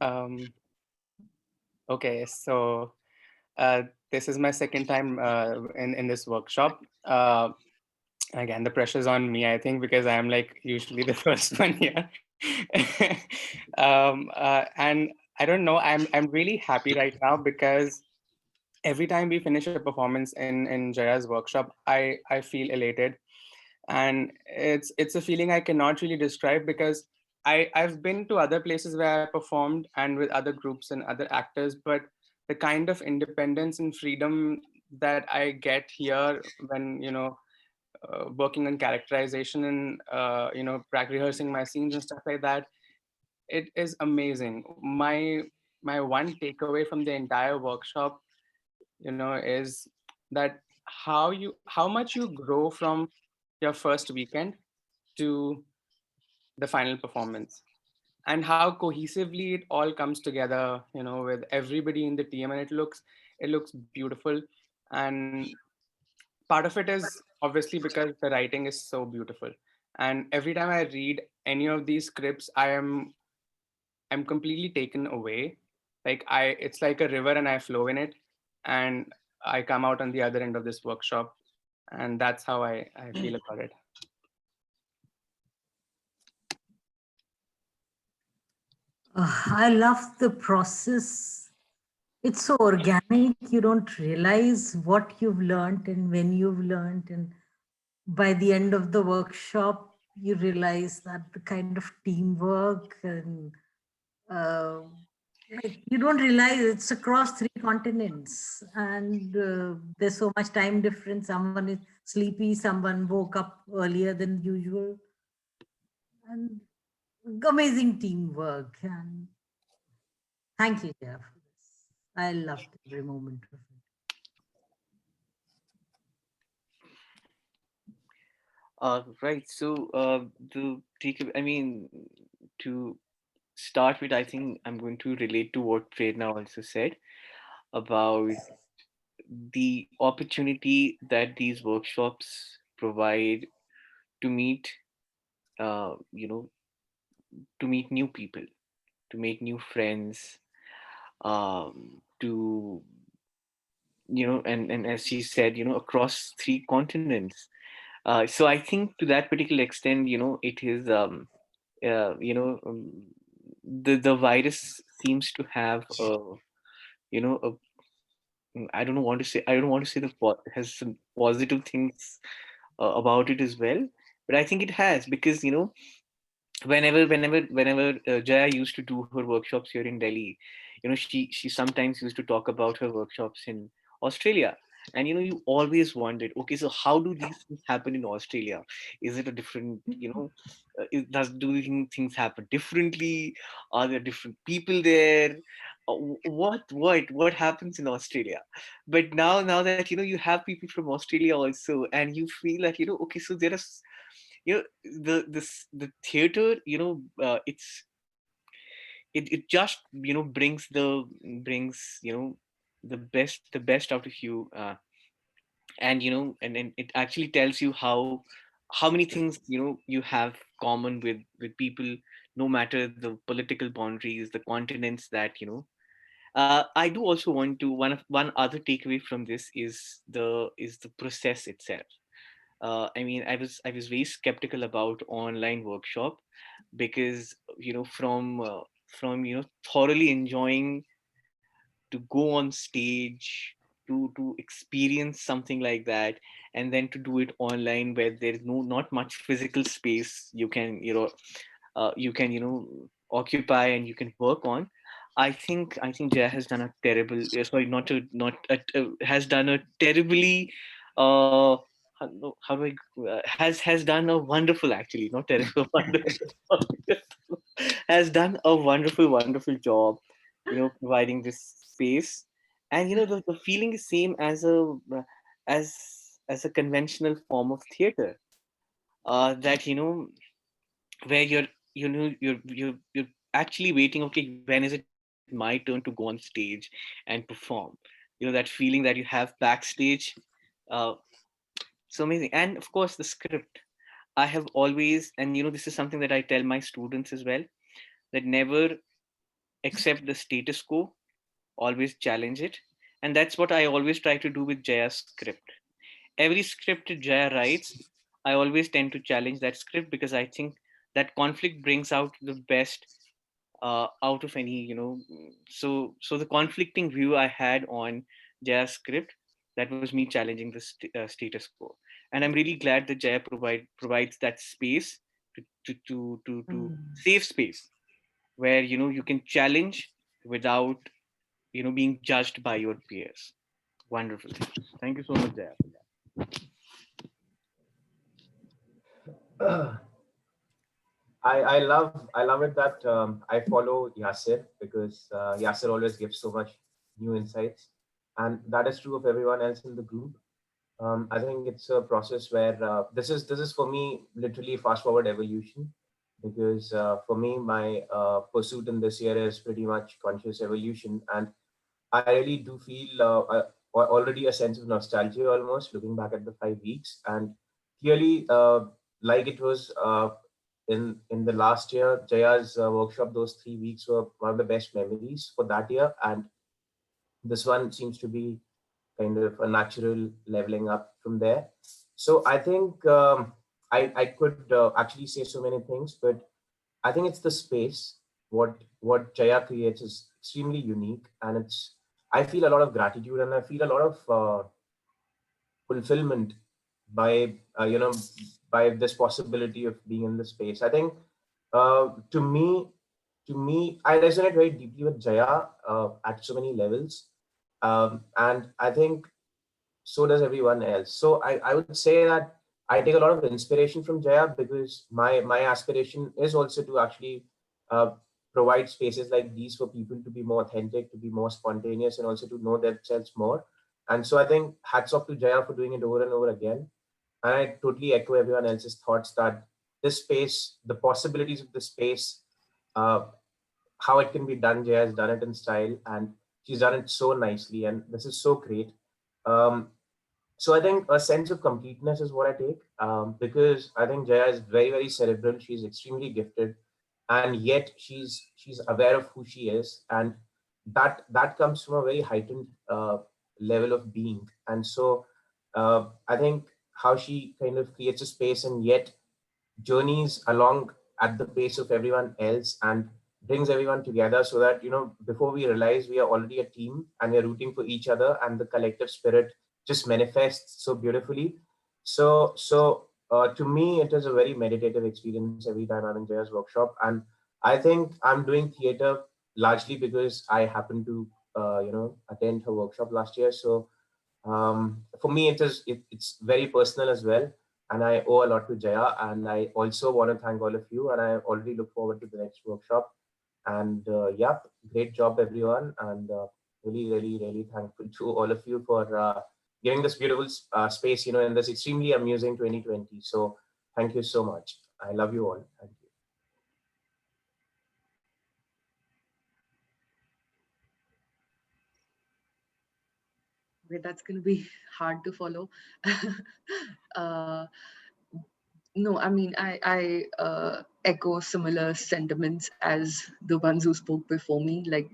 Um, okay, so this is my second time in this workshop. Again, the pressure's on me, I think, because I'm like usually the first one here. And I don't know, I'm really happy right now because every time we finish a performance in Jaya's workshop, I feel elated, and it's a feeling I cannot really describe because I've been to other places where I performed and with other groups and other actors, but the kind of independence and freedom that I get here when working on characterization and rehearsing my scenes and stuff like that, it is amazing. My one takeaway from the entire workshop, is that how much you grow from your first weekend to the final performance, and how cohesively it all comes together, with everybody in the team, and it looks beautiful. And part of it is obviously because the writing is so beautiful, and every time I read any of these scripts, I'm completely taken away. Like it's like a river and I flow in it, and I come out on the other end of this workshop, and that's how I feel about it. I love the process. It's so organic. You don't realize what you've learned and when you've learned. And by the end of the workshop, you realize that the kind of teamwork and uh, like you don't realize it's across three continents, and there's so much time difference. Someone is sleepy, someone woke up earlier than usual, and amazing teamwork. And thank you, Jeff, for this. I loved every moment of it. Right. So the take. I mean, to start with, I think I'm going to relate to what Prerna also said about the opportunity that these workshops provide to meet, uh, you know, to meet new people, to make new friends, to and as she said, across three continents. So I think to that particular extent, it is uh, you know um, the virus seems to have a you know a I don't want to say has some positive things about it as well, but I think it has because whenever Jaya used to do her workshops here in Delhi, she sometimes used to talk about her workshops in Australia. And you always wondered, okay, so how do these things happen in Australia? Is it a different, do things happen differently? Are there different people there? What happens in Australia? But now that you have people from Australia also, and you feel that okay, so there are you know the theater, it just brings the best out of you, and and it actually tells you how many things you have common with people, no matter the political boundaries, the continents that I do also want to one other takeaway from this is the process itself. I mean, I was very skeptical about online workshop because from thoroughly enjoying to go on stage to experience something like that, and then to do it online where there is not much physical space you can occupy and you can work on. I think Jaya has done a terrible sorry not has done a terribly uh how do I has done a wonderful, actually not terrible, wonderful, has done a wonderful job, providing this space. And the feeling is same as as a conventional form of theater, that where you're actually waiting, okay, when is it my turn to go on stage and perform. That feeling that you have backstage. uh, so amazing. And of course the script, I have always, and this is something that I tell my students as well, that never accept the status quo, always challenge it. And that's what I always try to do with Jaya's script. Every script Jaya writes, I always tend to challenge that script because I think that conflict brings out the best out of any, so the conflicting view I had on Jaya's script, that was me challenging the status quo. And I'm really glad that Jaya provides that space to safe space where you can challenge without being judged by your peers. Wonderful. Thank you so much, Jaya, for that. I love it that I follow Yasser because Yasser always gives so much new insights, and that is true of everyone else in the group. I think it's a process where this is for me literally fast forward evolution, because for me my pursuit in this year is pretty much conscious evolution, and I really do feel already a sense of nostalgia almost looking back at the 5 weeks, and clearly like it was in the last year, Jaya's workshop, those 3 weeks were one of the best memories for that year, and this one seems to be kind of a natural leveling up from there. So I think I could actually say so many things, but I think it's the space. What Jaya creates is extremely unique, and it's I feel a lot of gratitude and I feel a lot of fulfillment by by this possibility of being in the space. I think to me I resonate very deeply with Jaya at so many levels, and I think so does everyone else. So I would say that I take a lot of inspiration from Jaya because my aspiration is also to actually uh, provide spaces like these for people to be more authentic, to be more spontaneous, and also to know themselves more. And so I think hats off to Jaya for doing it over and over again. And I totally echo everyone else's thoughts that this space, the possibilities of the space, uh, how it can be done, Jaya has done it in style, and she's done it so nicely, and this is so great. Um, so I think a sense of completeness is what I take, because I think Jaya is very, very cerebral. She's extremely gifted, and yet she's aware of who she is, and that comes from a very heightened level of being. And so I think how she kind of creates a space and yet journeys along at the pace of everyone else and brings everyone together, so that before we realize, we are already a team and we're rooting for each other, and the collective spirit just manifests so beautifully. So to me it is a very meditative experience every time I'm in Jaya's workshop, and I think I'm doing theater largely because I happen to attend her workshop last year. So for me, it's very personal as well, and I owe a lot to Jaya. And I also want to thank all of you, and I already look forward to the next workshop. And yeah, great job, everyone, and really, really, really thankful to all of you for giving this beautiful space, in this extremely amusing 2020. So thank you so much. I love you all. Thank you. Wait, that's going to be hard to follow. uh, no, I mean, I echo similar sentiments as the ones who spoke before me. Like,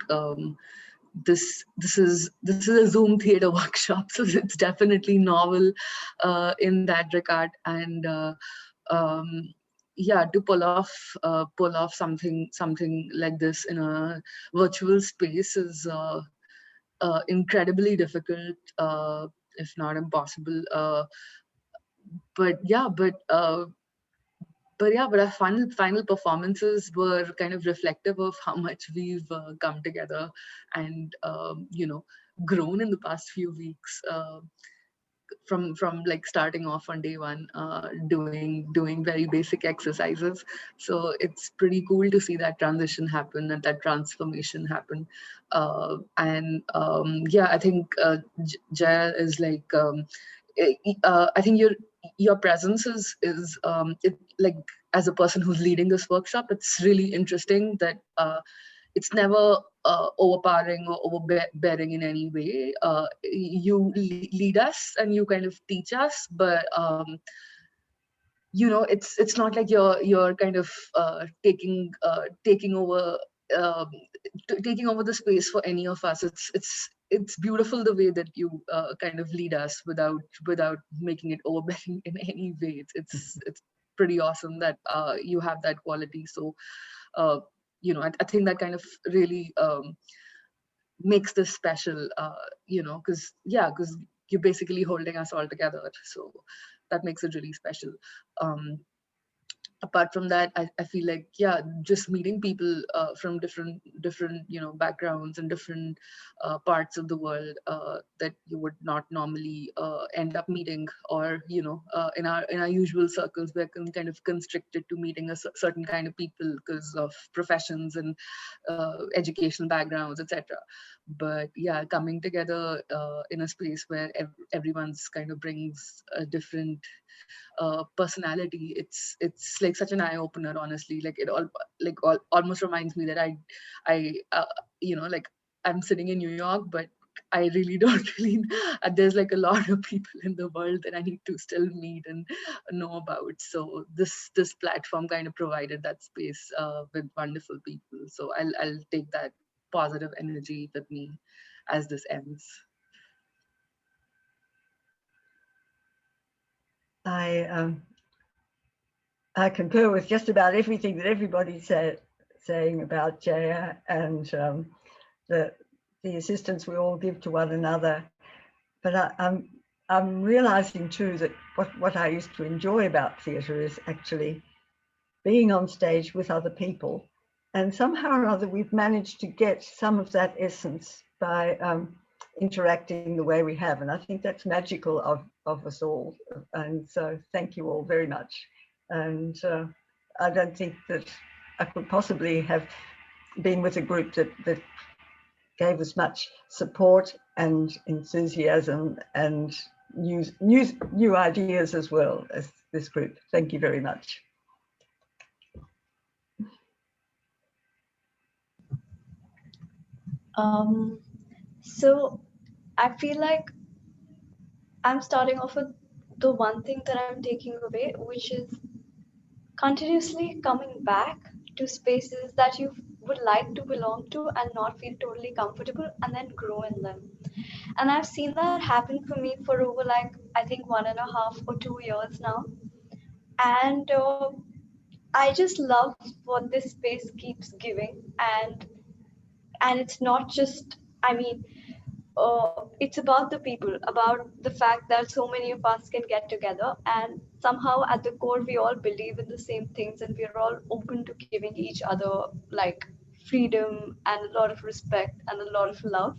this is a Zoom theater workshop, so it's definitely novel in that regard. And um, yeah, to pull off something like this in a virtual space is incredibly difficult, if not impossible. But yeah, but our final performances were kind of reflective of how much we've come together and grown in the past few weeks. From like starting off on day one, doing very basic exercises. So it's pretty cool to see that transition happen and that transformation happen. And yeah, I think Jaya is like I think your presence is it, like, as a person who's leading this workshop, it's really interesting that it's never overpowering or overbearing in any way. You lead us and you kind of teach us, but it's not like you're kind of taking over taking over the space for any of us. It's beautiful the way that you kind of lead us without making it overbearing in any way. It's pretty awesome that you have that quality. So uh, I think that kind of really makes this special. Because you're basically holding us all together. So that makes it really special. um, Apart from that, I feel like, yeah, just meeting people from different backgrounds and different parts of the world that you would not normally end up meeting, or in our usual circles, we're kind of constricted to meeting a certain kind of people because of professions and educational backgrounds, etc. But yeah, coming together in a space where everyone's kind of brings a different personality, it's like such an eye opener, honestly. Like it almost reminds me that I like I'm sitting in New York, but I really don't really there's like a lot of people in the world that I need to still meet and know about. So this platform kind of provided that space with wonderful people. So I'll take that positive energy with me as this ends. I I concur with just about everything that everybody said saying about Jaya and the assistance we all give to one another. But I'm realizing too that what I used to enjoy about theatre is actually being on stage with other people, and somehow or other we've managed to get some of that essence by interacting the way we have, and I think that's magical of us all. And so thank you all very much. And I don't think that I could possibly have been with a group that gave us much support and enthusiasm and new ideas as well as this group. Thank you very much. Um, so I feel like I'm starting off with the one thing that I'm taking away, which is continuously coming back to spaces that you would like to belong to and not feel totally comfortable, and then grow in them. And I've seen that happen for me for over, like, I think 1.5 or 2 years now. And I just love what this space keeps giving. And it's not just, I mean, it's about the people, about the fact that so many of us can get together, and somehow at the core we all believe in the same things, and we're all open to giving each other like freedom and a lot of respect and a lot of love.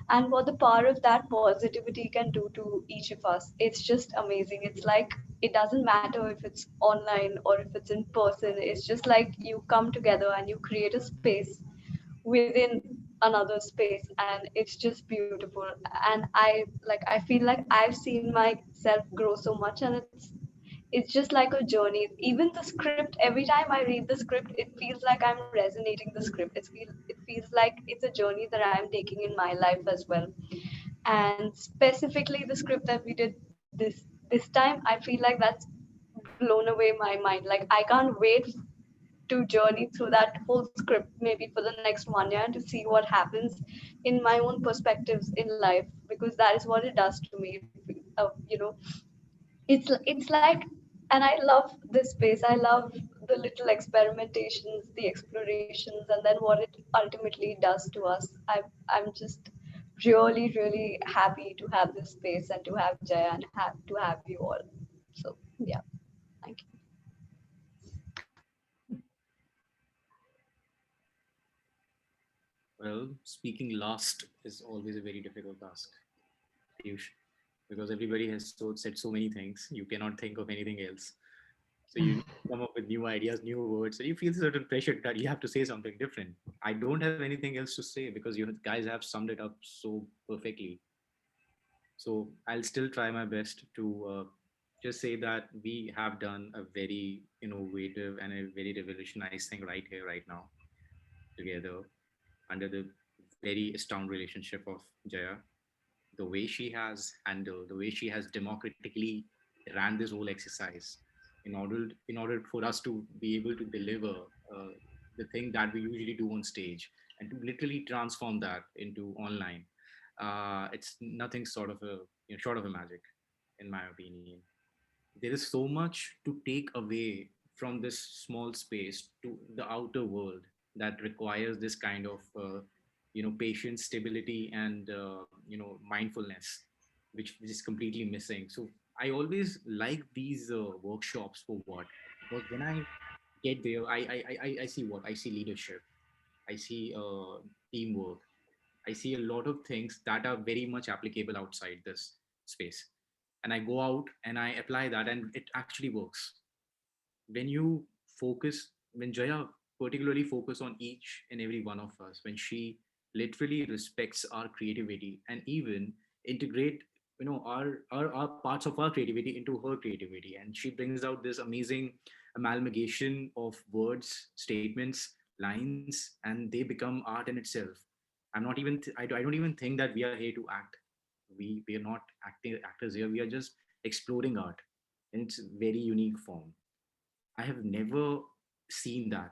And what the power of that positivity can do to each of us, it's just amazing. It's like it doesn't matter if it's online or if it's in person. It's just like you come together and you create a space within another space, and it's just beautiful. And I feel like I've seen myself grow so much, and it's just like a journey. Even the script, every time I read the script, it feels like I'm resonating the script. It feels like it's a journey that I'm taking in my life as well. And specifically the script that we did this time, I feel like that's blown away my mind. Like I can't wait to journey through that whole script maybe for the next 1 year to see what happens in my own perspectives in life, because that is what it does to me. It's like, and I love this space. I love the little experimentations, the explorations, and then what it ultimately does to us. I'm just really happy to have this space and to have Jaya and to have you all. So yeah, thank you. Well, speaking last is always a very difficult task, Piyush, because everybody has said so many things. You cannot think of anything else. So you come up with new ideas, new words, and you feel certain pressure that you have to say something different. I don't have anything else to say because you guys have summed it up so perfectly. So I'll still try my best to just say that we have done a very innovative and a very revolutionized thing right here, right now, together under the very astounding relationship of Jaya. The way she has handled, the way she has democratically ran this whole exercise in order for us to be able to deliver the thing that we usually do on stage and to literally transform that into online, it's nothing sort of a, short of a magic, in my opinion. There is so much to take away from this small space to the outer world that requires this kind of patience, stability, and mindfulness, which is completely missing. So I always like these workshops. For what? Because when I get there, I see what I see: leadership, I see teamwork, I see a lot of things that are very much applicable outside this space. And I go out and I apply that, and it actually works. When you focus, when Jaya particularly focus on each and every one of us, when she literally respects our creativity and even integrate, our parts of our creativity into her creativity, and she brings out this amazing amalgamation of words, statements, lines, and they become art in itself. I'm not even I don't even think that we are here to act. We are not actors here. We are just exploring art in its very unique form. I have never seen that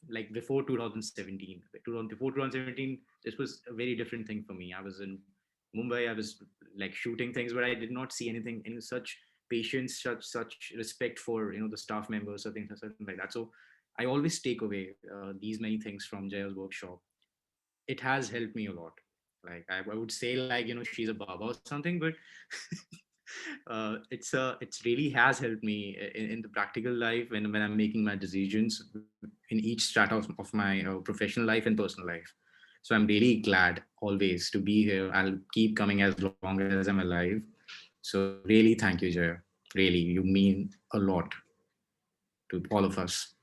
like before 2017. Before 2017, this was a very different thing for me. I was in Mumbai. I was like shooting things, but I did not see anything in such patience, such respect for the staff members, something like that. So I always take away these many things from Jaya's workshop. It has helped me a lot. Like I would say, like she's a baba or something, but it's really has helped me in the practical life when I'm making my decisions in each strata of my professional life and personal life. So I'm really glad always to be here. I'll keep coming as long as I'm alive. So really, thank you, Jaya. Really, you mean a lot to all of us.